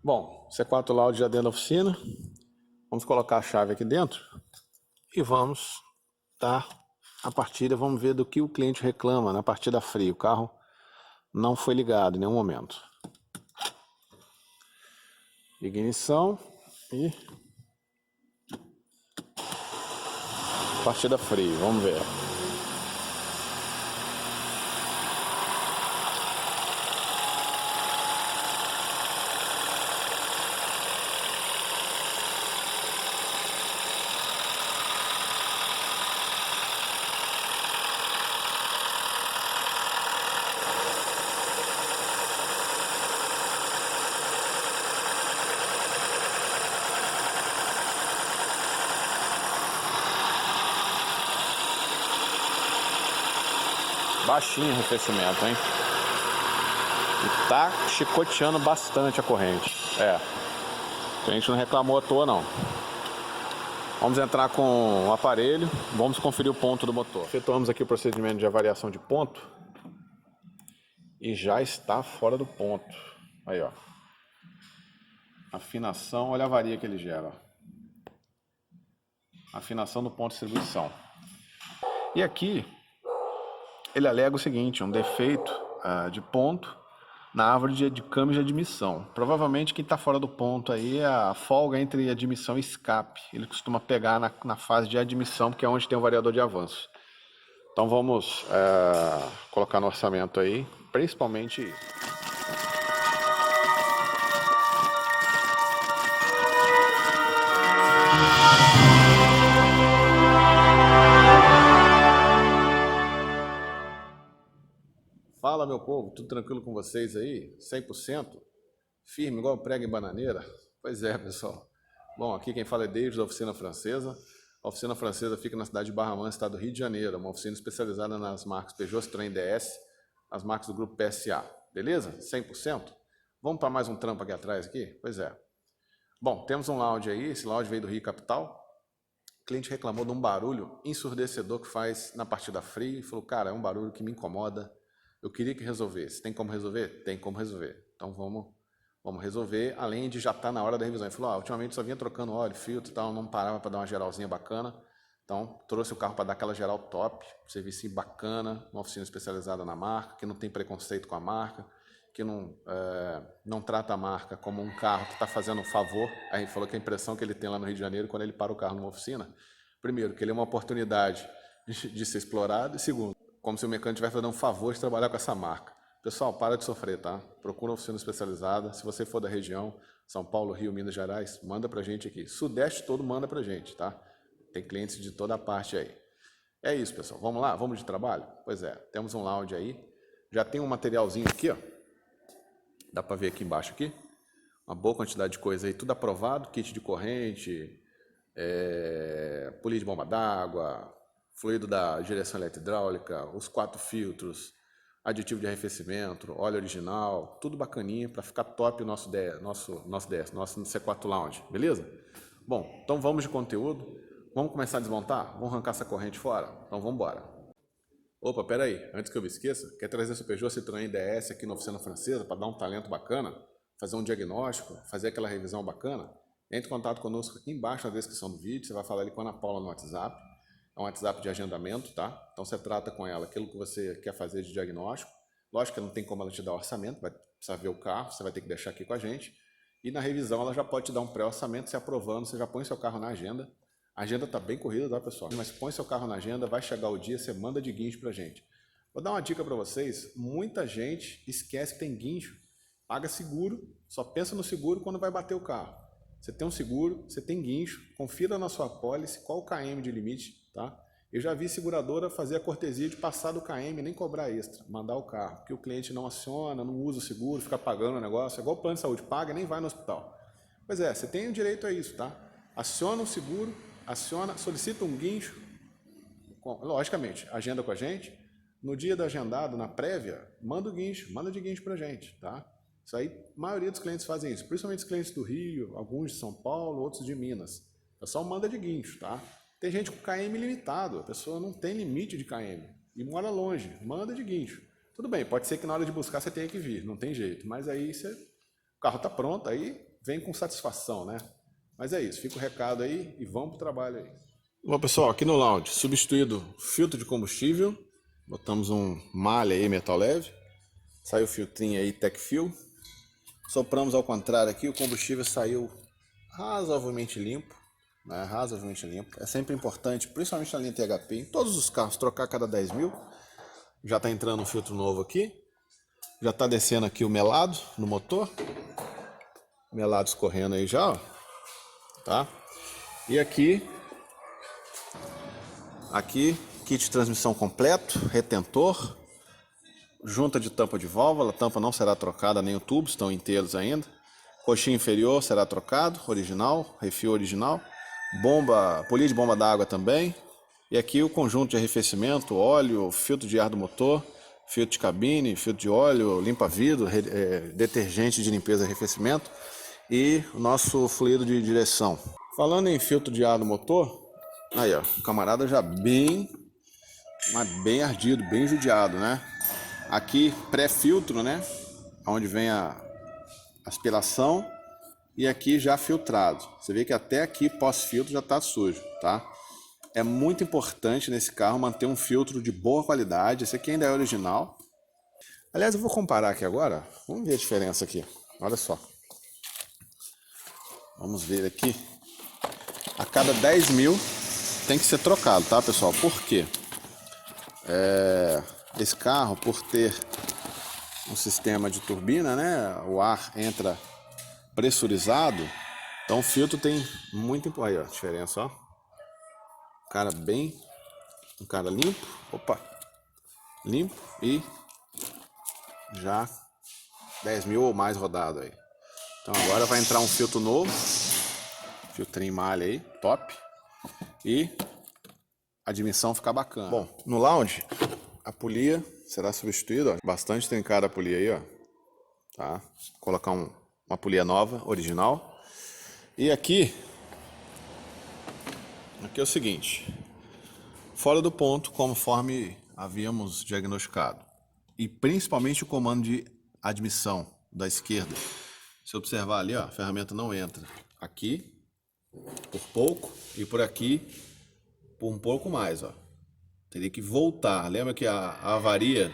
Bom, C4 Loud já dentro da oficina. Vamos colocar a chave aqui dentro e vamos dar a partida. Vamos ver do que o cliente reclama na partida fria. O carro não foi ligado em nenhum momento. Ignição e partida fria. Vamos ver. Baixinho o arrefecimento, hein? E tá chicoteando bastante a corrente. A gente não reclamou à toa, não. Vamos entrar com o aparelho, vamos conferir o ponto do motor. Efetuamos aqui o procedimento de avaliação de ponto e já está fora do ponto. Aí, ó. Afinação, olha a avaria que ele gera. Afinação do ponto de distribuição. E aqui ele alega o seguinte, um defeito de ponto na árvore de câmbio de admissão. Provavelmente quem está fora do ponto aí é a folga entre admissão e escape. Ele costuma pegar na fase de admissão, porque é onde tem o variador de avanço. Então vamos colocar no orçamento aí, principalmente isso. Fala, meu povo, tudo tranquilo com vocês aí? 100%? Firme, igual prego em bananeira? Pois é, pessoal. Bom, aqui quem fala é David, da Oficina Francesa. A Oficina Francesa fica na cidade de Barra Mansa, estado do Rio de Janeiro. Uma oficina especializada nas marcas Peugeot, Citroën DS, as marcas do grupo PSA. Beleza? 100%? Vamos para mais um trampo aqui atrás aqui? Pois é. Bom, temos um lounge aí, esse lounge veio do Rio Capital. O cliente reclamou de um barulho ensurdecedor que faz na partida fria e falou, cara, é um barulho que me incomoda. Eu queria que resolvesse. Tem como resolver? Tem como resolver. Então vamos resolver, além de já estar na hora da revisão. Ele falou, ultimamente só vinha trocando óleo, filtro e tal, não parava para dar uma geralzinha bacana. Então trouxe o carro para dar aquela geral top, serviço bacana, uma oficina especializada na marca, que não tem preconceito com a marca, que não trata a marca como um carro que está fazendo um favor. Aí ele falou que a impressão que ele tem lá no Rio de Janeiro, quando ele para o carro numa oficina, primeiro, que ele é uma oportunidade de ser explorado, e segundo, como se o mecânico estivesse dando um favor de trabalhar com essa marca. Pessoal, para de sofrer, tá? Procura uma oficina especializada. Se você for da região, São Paulo, Rio, Minas Gerais, manda pra gente aqui. Sudeste todo manda pra gente, tá? Tem clientes de toda a parte aí. É isso, pessoal. Vamos lá? Vamos de trabalho? Pois é, temos um lounge aí. Já tem um materialzinho aqui, ó. Dá pra ver aqui embaixo aqui. Uma boa quantidade de coisa aí, tudo aprovado. Kit de corrente, polia de bomba d'água, fluido da direção eletro-hidráulica, os 4 filtros, aditivo de arrefecimento, óleo original, tudo bacaninha para ficar top o nosso C4 Lounge, beleza? Bom, então vamos de conteúdo, vamos começar a desmontar? Vamos arrancar essa corrente fora? Então vamos embora. Opa, pera aí, antes que eu me esqueça, quer trazer seu Peugeot Citroën DS aqui na Oficina Francesa para dar um talento bacana, fazer um diagnóstico, fazer aquela revisão bacana? Entre em contato conosco aqui embaixo na descrição do vídeo, você vai falar ali com a Ana Paula no WhatsApp. É um WhatsApp de agendamento, tá? Então você trata com ela aquilo que você quer fazer de diagnóstico. Lógico que não tem como ela te dar orçamento, vai precisar ver o carro, você vai ter que deixar aqui com a gente. E na revisão ela já pode te dar um pré-orçamento, se aprovando, você já põe seu carro na agenda. A agenda tá bem corrida, tá, pessoal? Mas põe seu carro na agenda, vai chegar o dia, você manda de guincho pra gente. Vou dar uma dica para vocês, muita gente esquece que tem guincho, paga seguro, só pensa no seguro quando vai bater o carro. Você tem um seguro, você tem guincho, confira na sua pólice qual o KM de limite, tá? Eu já vi seguradora fazer a cortesia de passar do KM, nem cobrar extra, mandar o carro, porque o cliente não aciona, não usa o seguro, fica pagando o negócio, é igual o plano de saúde, paga e nem vai no hospital. Pois é, você tem o direito a isso, tá? Aciona o seguro, solicita um guincho, logicamente, agenda com a gente, no dia do agendado, na prévia, manda o guincho, manda de guincho pra gente, tá? Isso aí, a maioria dos clientes fazem isso, principalmente os clientes do Rio, alguns de São Paulo, outros de Minas. O pessoal manda de guincho, tá? Tem gente com KM limitado, a pessoa não tem limite de KM e mora longe, manda de guincho. Tudo bem, pode ser que na hora de buscar você tenha que vir, não tem jeito, mas aí o carro tá pronto, aí vem com satisfação, né? Mas é isso, fica o recado aí e vamos pro trabalho aí. Bom, pessoal, aqui no lounge, substituído filtro de combustível, botamos um malha aí, metal leve, saiu o filtrinho aí, Tecfil, sopramos ao contrário aqui, o combustível saiu razoavelmente limpo, né? Razoavelmente limpo. É sempre importante, principalmente na linha THP, em todos os carros, trocar a cada 10 mil. Já está entrando um filtro novo aqui, já está descendo aqui o melado no motor, melado escorrendo aí já, ó. Tá? E aqui, kit de transmissão completo, retentor, junta de tampa de válvula, a tampa não será trocada, nem o tubo, estão inteiros ainda. Coxinha inferior será trocado, original, refil original. Bomba, polia de bomba d'água também. E aqui o conjunto de arrefecimento, óleo, filtro de ar do motor, filtro de cabine, filtro de óleo, limpa-vidro, detergente de limpeza e arrefecimento e o nosso fluido de direção. Falando em filtro de ar do motor, aí ó, o camarada já bem ardido, bem judiado, né? Aqui pré-filtro, né? Onde vem a aspiração e aqui já filtrado. Você vê que até aqui pós-filtro já está sujo, tá? É muito importante nesse carro manter um filtro de boa qualidade. Esse aqui ainda é original. Aliás, eu vou comparar aqui agora. Vamos ver a diferença aqui. Olha só. Vamos ver aqui. A cada 10 mil tem que ser trocado, tá, pessoal? Por quê? Esse carro, por ter um sistema de turbina, né? O ar entra pressurizado. Então o filtro tem muito... Aí, ó, a diferença, ó. Um cara limpo, limpo e já 10 mil ou mais rodado aí. Então agora vai entrar um filtro novo, filtrinho malha aí, top, e a dimensão ficar bacana. Bom, no lounge a polia será substituída, ó, bastante trincada a polia aí, ó, tá? Vou colocar uma polia nova, original. E aqui é o seguinte, fora do ponto, conforme havíamos diagnosticado, e principalmente o comando de admissão da esquerda. Se observar ali, ó, a ferramenta não entra aqui por pouco e por aqui por um pouco mais, ó. Teria que voltar. Lembra que a avaria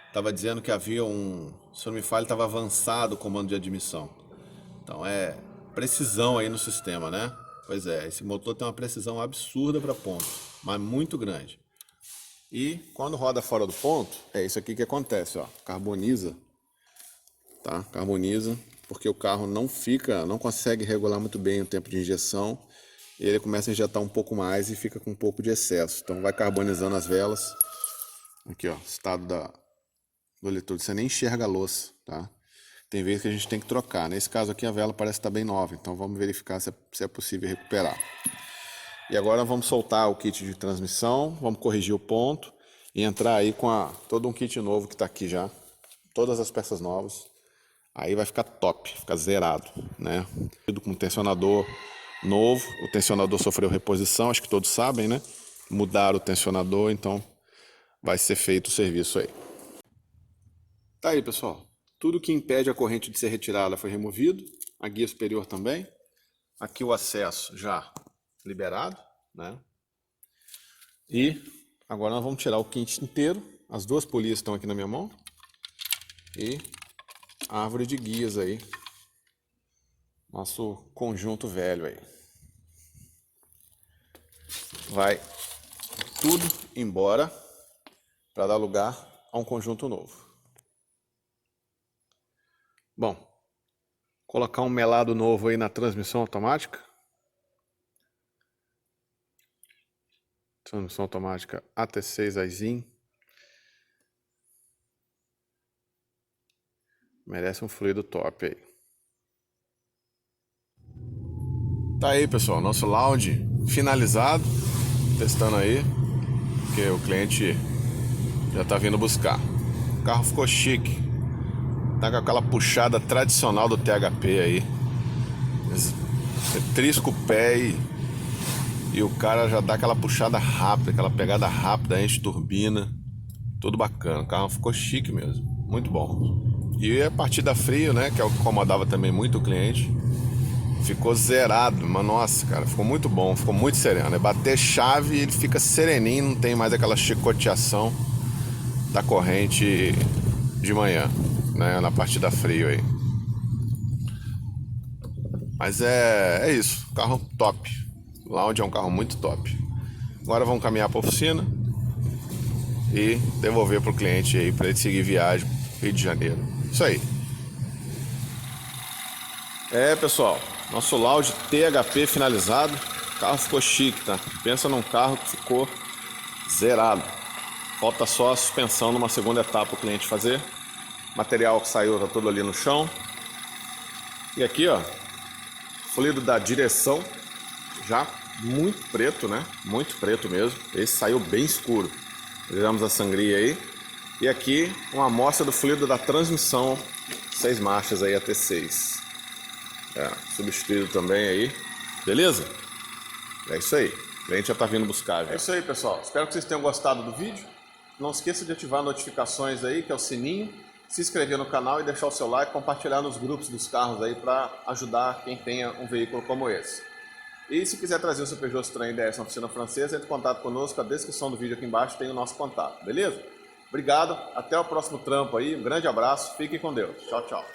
estava dizendo que havia se eu não me falha, estava avançado o comando de admissão. Então é precisão aí no sistema, né? Pois é, esse motor tem uma precisão absurda para ponto, mas muito grande. E quando roda fora do ponto, é isso aqui que acontece, ó, carboniza, tá? Carboniza, porque o carro não consegue regular muito bem o tempo de injeção, e ele começa a injetar um pouco mais e fica com um pouco de excesso. Então vai carbonizando as velas. Aqui, ó, estado do eletrodo, você nem enxerga a louça, tá? Tem vezes que a gente tem que trocar. Nesse caso aqui a vela parece estar bem nova, então vamos verificar se é possível recuperar. E agora vamos soltar o kit de transmissão, vamos corrigir o ponto e entrar aí com todo um kit novo que está aqui já. Todas as peças novas. Aí vai ficar top, ficar zerado, né? Com tensionador novo, o tensionador sofreu reposição, acho que todos sabem, né? Mudaram o tensionador, então vai ser feito o serviço aí. Tá aí, pessoal. Tudo que impede a corrente de ser retirada foi removido, a guia superior também. Aqui o acesso já liberado, né? E agora nós vamos tirar o kit inteiro. As duas polias estão aqui na minha mão. E a árvore de guias aí. Nosso conjunto velho aí. Vai tudo embora para dar lugar a um conjunto novo. Bom, colocar um melado novo aí na transmissão automática. Transmissão automática AT6 Aisin. Merece um fluido top aí. Tá aí, pessoal, nosso lounge finalizado. Testando aí, porque o cliente já tá vindo buscar. O carro ficou chique. Tá com aquela puxada tradicional do THP aí. Você trisca o pé e o cara já dá aquela puxada rápida, aquela pegada rápida, enche turbina. Tudo bacana. O carro ficou chique mesmo. Muito bom. E a partida frio, né, que é o que incomodava também muito o cliente, ficou zerado, mas nossa, cara, ficou muito bom, ficou muito sereno. É bater chave e ele fica sereninho, não tem mais aquela chicoteação da corrente de manhã, né, na partida frio aí. Mas é isso, carro top. Lounge é um carro muito top. Agora vamos caminhar para a oficina e devolver para o cliente aí para ele seguir viagem Rio de Janeiro. Isso aí. Pessoal, nosso Lounge THP finalizado. O carro ficou chique, tá? Pensa num carro que ficou zerado. Falta só a suspensão numa segunda etapa o cliente fazer. O material que saiu tá todo ali no chão. E aqui, ó, fluido da direção já muito preto, né? Muito preto mesmo. Esse saiu bem escuro. Tiramos a sangria aí. E aqui uma amostra do fluido da transmissão 6 marchas aí, a T6. Substituído também aí. Beleza? É isso aí. O cliente já tá vindo buscar já. É isso aí, pessoal. Espero que vocês tenham gostado do vídeo. Não esqueça de ativar notificações aí, que é o sininho. Se inscrever no canal e deixar o seu like, compartilhar nos grupos dos carros aí para ajudar quem tenha um veículo como esse. E se quiser trazer o seu Peugeot Citroën DS na oficina francesa, entre em contato conosco, a descrição do vídeo aqui embaixo tem o nosso contato, beleza? Obrigado, até o próximo trampo aí, um grande abraço, fiquem com Deus, tchau, tchau.